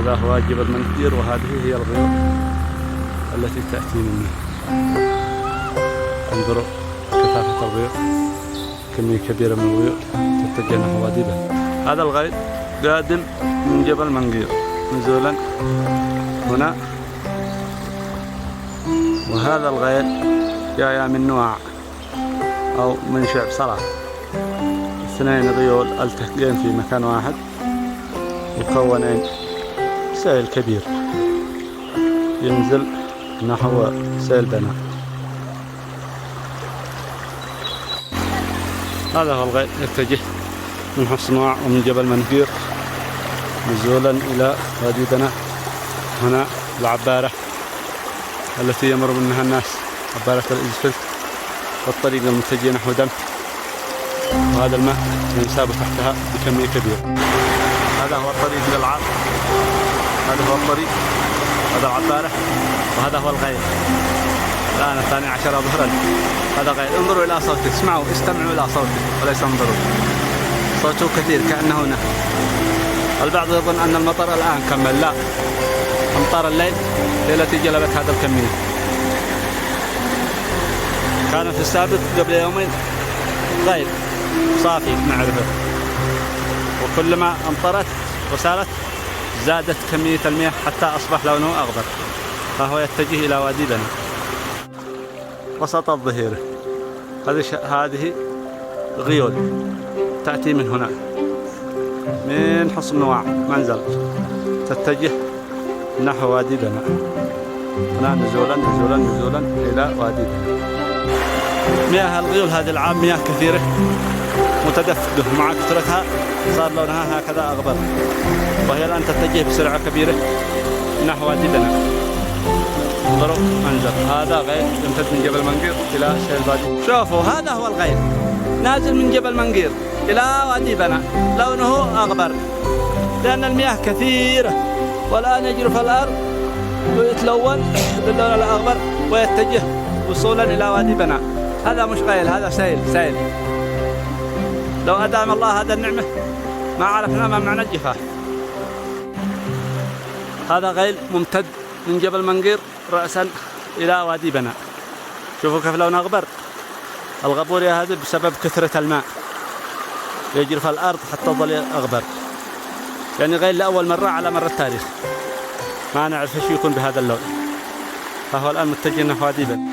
هذا هو جبل منكير، وهذه هي الغيوم التي تأتي منه. انظروا كثافة الغيوم، كمية كبيرة من الغيوم تتجه نحو وادي بن. هذا الغيط قادم من جبل منكير نزولا هنا، وهذا الغيط جاي من نواع أو من شعب صلاح. اثنين غيول التقين في مكان واحد وكونين سيل كبير ينزل نحو سيل بنا. هذا هو الغيط يتجه من حصن نواع ومن جبل منكير نزولا إلى وادي بنا. هنا العبارة التي يمر منها الناس، عبارة الإزفلت، والطريق المتجه نحو دم، وهذا الماء ينساب تحتها بكمية كبيرة. هذا هو الطريق للعاب، هذا هو الطريق، هذا العبارة، وهذا هو الغيط. الآن 12 ظهرا، هذا غيط. انظروا إلى صوته، اسمعوا، استمعوا إلى صوته وليس انظروا. صوته كثير كأنه نهر. البعض يظن أن المطر الآن كمل، لا، أمطار الليل هي التي جلبت هذا الكمية. كان في السابق قبل يومين غيط صافي نعرفه، وكلما أمطرت وسالت زادت كمية المياه حتى أصبح لونه أخضر، فهو يتجه إلى وادي بنا وسط الظهيرة. هذه غيول تأتي من هنا من حصن نواع منزل، تتجه نحو وادي بنا. هنا نزولا نزولا نزولا إلى وادي بنا. مياه الغيول هذه العام مياه كثيرة متدفقة، مع كثرتها صار لونها هكذا أخضر، وهي الآن تتجه بسرعة كبيرة نحو وادي بنا. انظروا منظر، هذا غيط يمتد من جبل منكير إلى سيل وادي. شوفوا هذا هو الغيط نازل من جبل منكير إلى وادي بنا، لونه أخضر لأن المياه كثيرة، والآن يجري في الأرض ويتلون باللون الأخضر ويتجه وصولا إلى وادي بنا. هذا مش غيل، هذا سيل. لو أدام الله هذا النعمة ما عرفنا ما معنى الجفاف. هذا غيل ممتد من جبل منكير رأسا إلى وادي بنا. شوفوا كيف لونه أخضر. الغبورية هذه بسبب كثرة الماء يجري في الأرض حتى ظل أخضر، يعني غيل لأول مرة على مر التاريخ، ما نعرف ايش يكون بهذا اللون. فهو الآن متجه نحو وادي بنا.